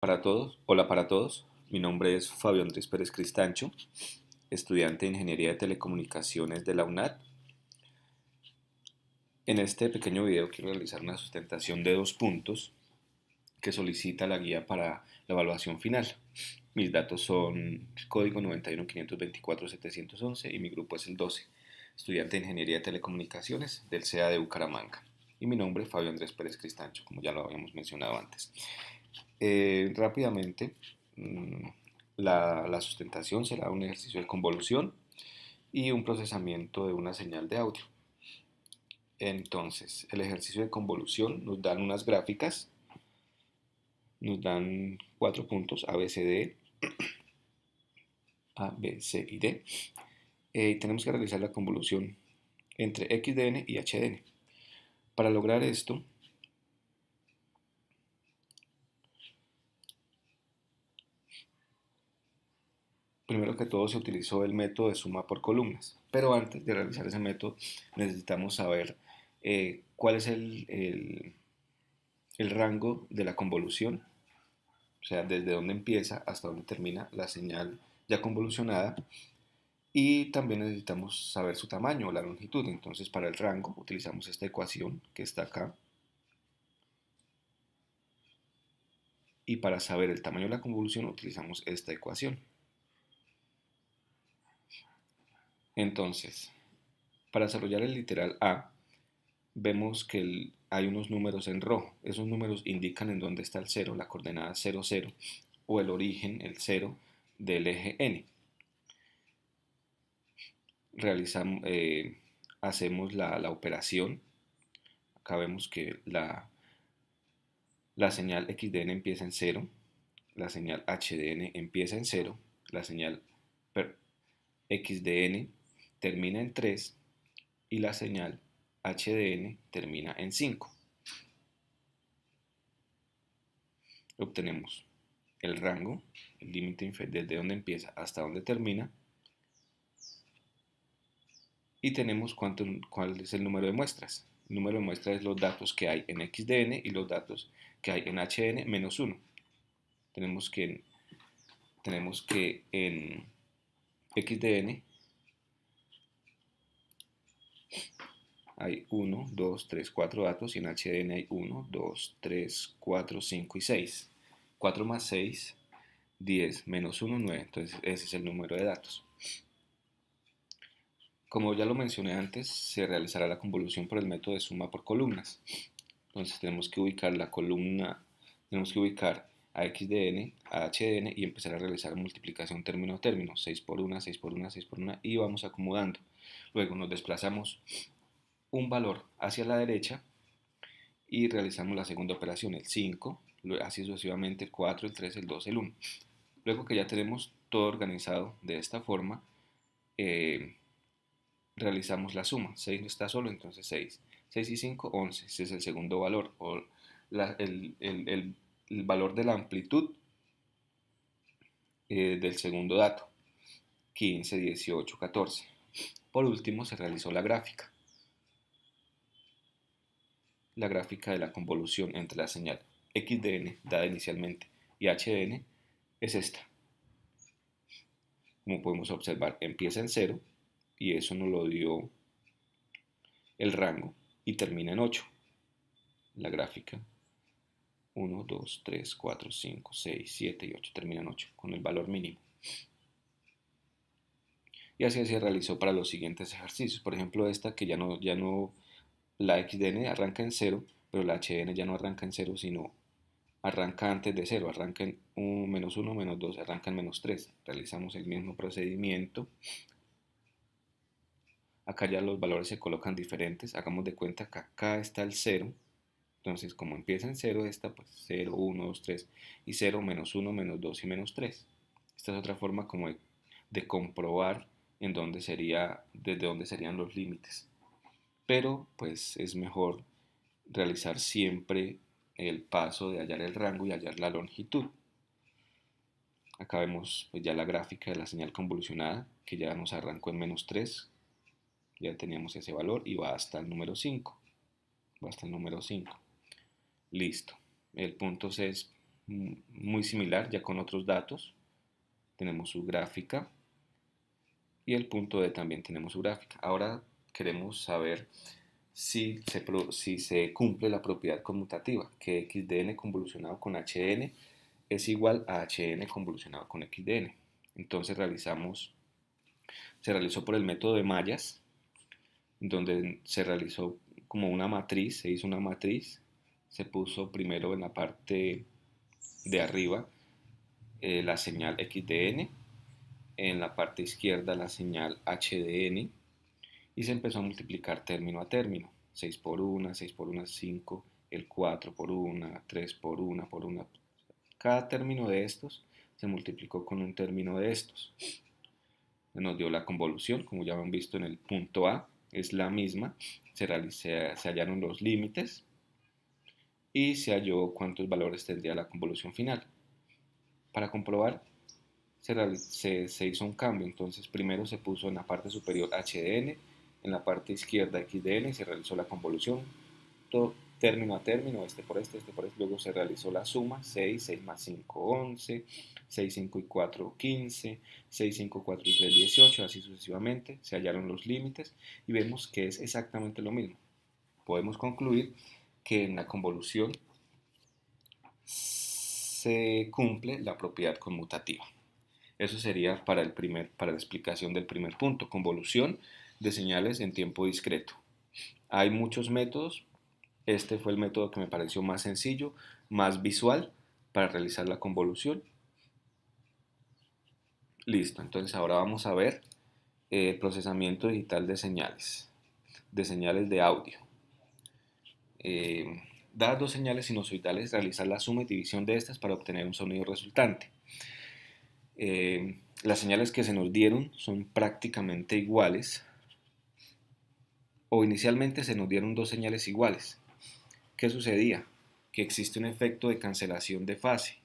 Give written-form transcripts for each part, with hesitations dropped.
Para todos, hola para todos, mi nombre es Fabio Andrés Pérez Cristancho, estudiante de Ingeniería de Telecomunicaciones de la UNAD. En este pequeño video quiero realizar una sustentación de 2 puntos que solicita la guía para la evaluación final. Mis datos son el código 91.524.711 y mi grupo es el 12, estudiante de Ingeniería de Telecomunicaciones del CEA de Bucaramanga. Y mi nombre es Fabio Andrés Pérez Cristancho, como ya lo habíamos mencionado antes. Rápidamente, mm, la sustentación será un ejercicio de convolución y un procesamiento de una señal de audio. Entonces, el ejercicio de convolución nos dan unas gráficas, nos dan 4 puntos A, B, C, D, A, B, C y D. Y tenemos que realizar la convolución entre XDN y HDN. Para lograr esto, primero que todo se utilizó el método de suma por columnas, pero antes de realizar ese método necesitamos saber cuál es el rango de la convolución, o sea, desde dónde empieza hasta dónde termina la señal ya convolucionada, y también necesitamos saber su tamaño o la longitud. Entonces, para el rango utilizamos esta ecuación que está acá, y para saber el tamaño de la convolución utilizamos esta ecuación. Entonces, para desarrollar el literal A, vemos que hay unos números en rojo. Esos números indican en dónde está el cero, la coordenada 0, 0, o el origen, el cero, del eje n. Realizamos, hacemos la operación. Acá vemos que la señal XDN empieza en 0, la señal HDN empieza en 0, la señal XDN termina en 3 y la señal HDN termina en 5. Obtenemos el rango, el límite desde donde empieza hasta donde termina, y tenemos cuál es el número de muestras. El número de muestras es los datos que hay en XDN y los datos que hay en HDN menos 1. Tenemos que, tenemos que en XDN hay 1, 2, 3, 4 datos, y en HDN hay 1, 2, 3, 4, 5 y 6. 4 más 6, 10, menos 1, 9. Entonces ese es el número de datos. Como ya lo mencioné antes, se realizará la convolución por el método de suma por columnas. Entonces tenemos que ubicar la columna, tenemos que ubicar a XDN, a HDN, y empezar a realizar multiplicación término a término, 6 por 1, 6 por 1, 6 por 1, y vamos acomodando. Luego nos desplazamos un valor hacia la derecha y realizamos la segunda operación, el 5, así sucesivamente el 4, el 3, el 2, el 1. Luego que ya tenemos todo organizado de esta forma, eh, realizamos la suma. 6 no está solo, entonces 6. 6 y 5, 11. Ese es el segundo valor, o el valor de la amplitud del segundo dato. 15, 18, 14. Por último, se realizó la gráfica. La gráfica de la convolución entre la señal XDN, dada inicialmente, y HDN es esta. Como podemos observar, empieza en 0, y eso nos lo dio el rango, y termina en 8. La gráfica 1, 2, 3, 4, 5, 6, 7 y 8, termina en 8, con el valor mínimo. Y así se realizó para los siguientes ejercicios. Por ejemplo, esta que ya no, la XDN arranca en 0, pero la HDN ya no arranca en 0, sino arranca antes de 0, arranca en menos 1, menos 2, arranca en menos 3. Realizamos el mismo procedimiento. Acá ya los valores se colocan diferentes. Hagamos de cuenta que acá está el 0. Entonces, como empieza en 0, esta pues 0, 1, 2, 3, y 0, menos 1, menos 2 y menos 3. Esta es otra forma como de comprobar desde dónde serían los límites. Pero pues es mejor realizar siempre el paso de hallar el rango y hallar la longitud. Acá vemos pues ya la gráfica de la señal convolucionada, que ya nos arrancó en menos 3. Ya teníamos ese valor y va hasta el número 5. Va hasta el número 5. Listo. El punto C es muy similar, ya con otros datos. Tenemos su gráfica y el punto D también tenemos su gráfica. Ahora queremos saber si se cumple la propiedad conmutativa, que xdn convolucionado con hn es igual a hn convolucionado con xdn. Entonces se realizó por el método de mallas, donde se realizó como una matriz, se hizo una matriz, se puso primero en la parte de arriba la señal xdn, en la parte izquierda la señal hdn, y se empezó a multiplicar término a término. 6 por 1, 6 por 1 es 5, el 4 por 1, 3 por 1, por 1. Cada término de estos se multiplicó con un término de estos. Nos dio la convolución, como ya han visto en el punto A, es la misma. Se hallaron los límites y se halló cuántos valores tendría la convolución final. Para comprobar, se hizo un cambio. Entonces primero se puso en la parte superior HDN, en la parte izquierda XDN, y se realizó la convolución, todo término a término, este por este por este. Luego se realizó la suma, 6, 6 más 5, 11, 6, 5 y 4, 15, 6, 5, 4 y 3, 18, así sucesivamente. Se hallaron los límites y vemos que es exactamente lo mismo. Podemos concluir que en la convolución se cumple la propiedad conmutativa. Eso sería para la explicación del primer punto, convolución de señales en tiempo discreto. Hay muchos métodos. Este fue el método que me pareció más sencillo, más visual para realizar la convolución. Listo, entonces ahora vamos a ver el procesamiento digital de señales de audio. Dadas dos señales sinusoidales, realizar la suma y división de estas para obtener un sonido resultante. Las señales que se nos dieron son prácticamente iguales, o inicialmente se nos dieron dos señales iguales. ¿Qué sucedía? Que existe un efecto de cancelación de fase.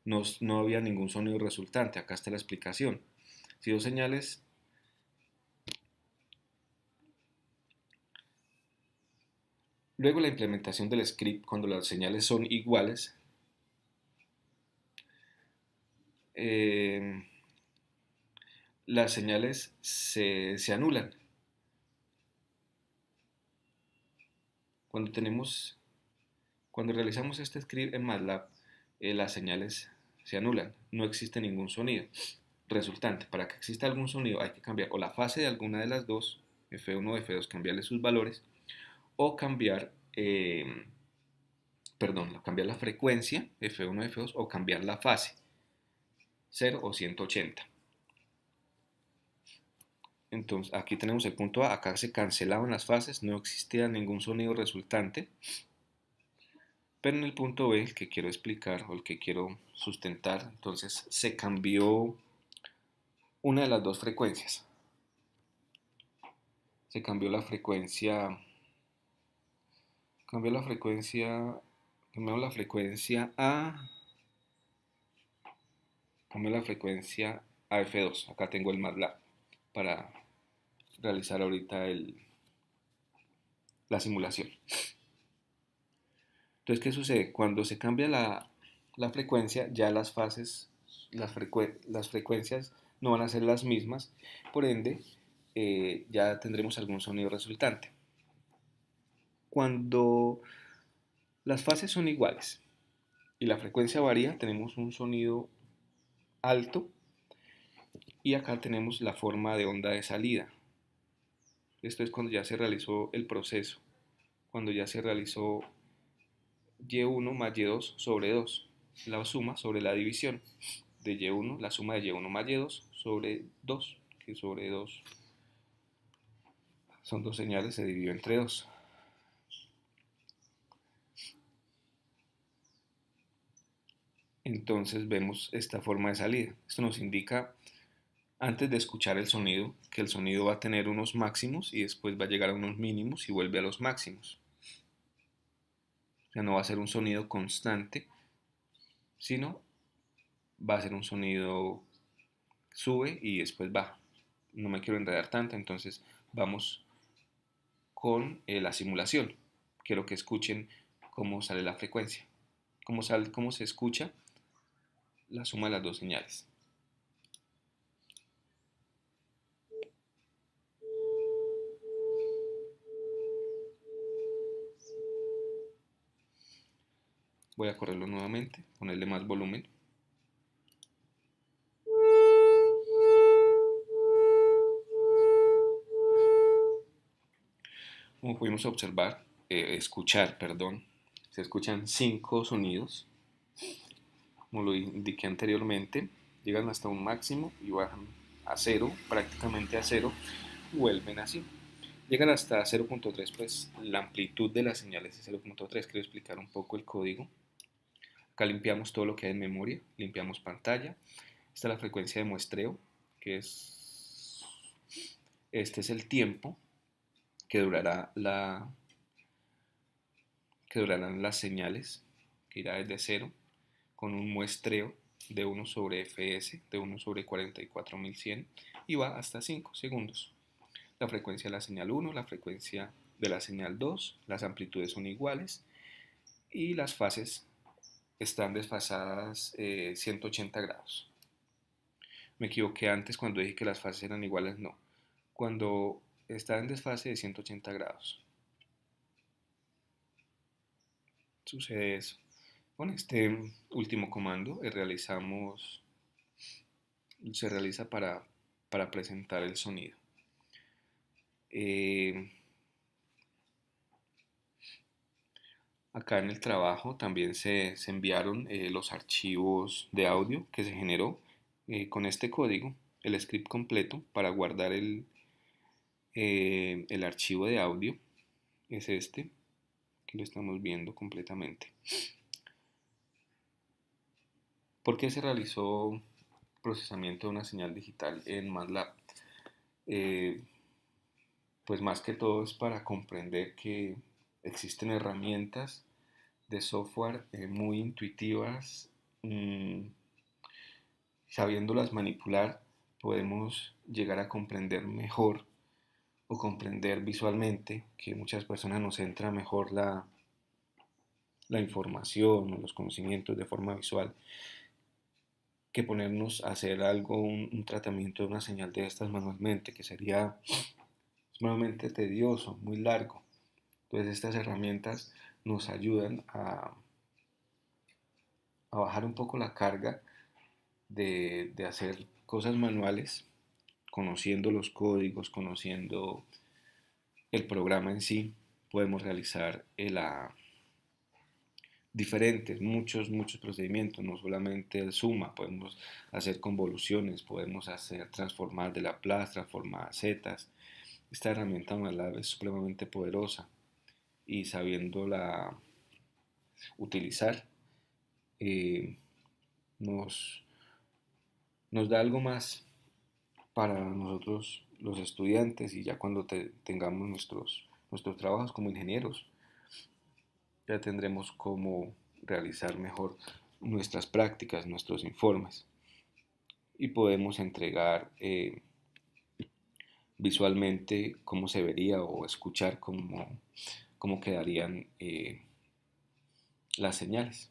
No había ningún sonido resultante. Acá está la explicación. Si dos señales luego la implementación del script, cuando las señales son iguales, las señales se anulan. Cuando realizamos este script en MATLAB, las señales se anulan, no existe ningún sonido resultante. Para que exista algún sonido hay que cambiar o la fase de alguna de las dos, F1 o F2, cambiarle sus valores, o cambiar la frecuencia, F1, F2, o cambiar la fase, 0 o 180. Entonces, aquí tenemos el punto A, acá se cancelaban las fases, no existía ningún sonido resultante, pero en el punto B, el que quiero explicar o el que quiero sustentar, entonces se cambió una de las dos frecuencias. Se cambió la frecuencia, cambiamos la frecuencia a F2. Acá tengo el MATLAB para realizar ahorita la simulación. Entonces, ¿qué sucede? Cuando se cambia la frecuencia, ya las fases, las frecuencias no van a ser las mismas, por ende, ya tendremos algún sonido resultante. Cuando las fases son iguales y la frecuencia varía, tenemos un sonido alto y acá tenemos la forma de onda de salida. Esto es cuando ya se realizó el proceso, cuando ya se realizó y1 más y2 sobre 2, la suma sobre la división de y1, la suma de y1 más y2 sobre 2, que sobre 2 son dos señales, se dividió entre 2. Entonces vemos esta forma de salida. Esto nos indica, antes de escuchar el sonido, que el sonido va a tener unos máximos y después va a llegar a unos mínimos y vuelve a los máximos. O sea, no va a ser un sonido constante, sino va a ser un sonido sube y después baja. No me quiero enredar tanto, entonces vamos con la simulación. Quiero que escuchen cómo sale la frecuencia. cómo se escucha la suma de las dos señales. Voy a correrlo nuevamente, ponerle más volumen. Como pudimos observar, escuchar, perdón, se escuchan 5 sonidos, como lo indiqué anteriormente, llegan hasta un máximo y bajan a cero, prácticamente a cero, vuelven así. Llegan hasta 0.3, pues la amplitud de las señales es 0.3. Quiero explicar un poco el código. Acá limpiamos todo lo que hay en memoria, limpiamos pantalla. Esta es la frecuencia de muestreo, que es, este es el tiempo que que durarán las señales, que irá desde 0 con un muestreo de 1 sobre fs, de 1 sobre 44.100 y va hasta 5 segundos. La frecuencia de la señal 1, la frecuencia de la señal 2, las amplitudes son iguales y las fases están desfasadas 180 grados. Me equivoqué antes cuando dije que las fases eran iguales, no. Cuando está en desfase de 180 grados, sucede eso. Con este último comando se realiza para presentar el sonido. Eh, Acá en el trabajo también se enviaron los archivos de audio que se generó con este código, el script completo para guardar el archivo de audio. Es este, que lo estamos viendo completamente. ¿Por qué se realizó procesamiento de una señal digital en MATLAB? Eh, pues más que todo es para comprender que existen herramientas de software muy intuitivas. Sabiéndolas manipular, podemos llegar a comprender mejor o comprender visualmente, que muchas personas nos entra mejor la información o los conocimientos de forma visual, que ponernos a hacer algo, un tratamiento de una señal de estas manualmente, que sería sumamente tedioso, muy largo. Entonces estas herramientas nos ayudan a bajar un poco la carga de hacer cosas manuales, conociendo los códigos, conociendo el programa en sí, podemos realizar muchos procedimientos, no solamente el suma, podemos hacer convoluciones, podemos hacer transformar de Laplace, transformar zetas. Esta herramienta MATLAB es supremamente poderosa y sabiéndola utilizar eh, nos, nos da algo más para nosotros los estudiantes y ya cuando tengamos nuestros trabajos como ingenieros, ya tendremos cómo realizar mejor nuestras prácticas, nuestros informes y podemos entregar visualmente cómo se vería o escuchar cómo quedarían las señales.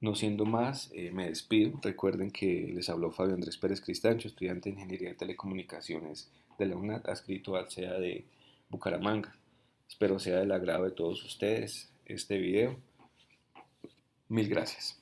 No siendo más, me despido. Recuerden que les habló Fabio Andrés Pérez Cristancho, estudiante de Ingeniería de Telecomunicaciones de la UNAD, adscrito al CEA de Bucaramanga. Espero sea del agrado de todos ustedes este video. Mil gracias.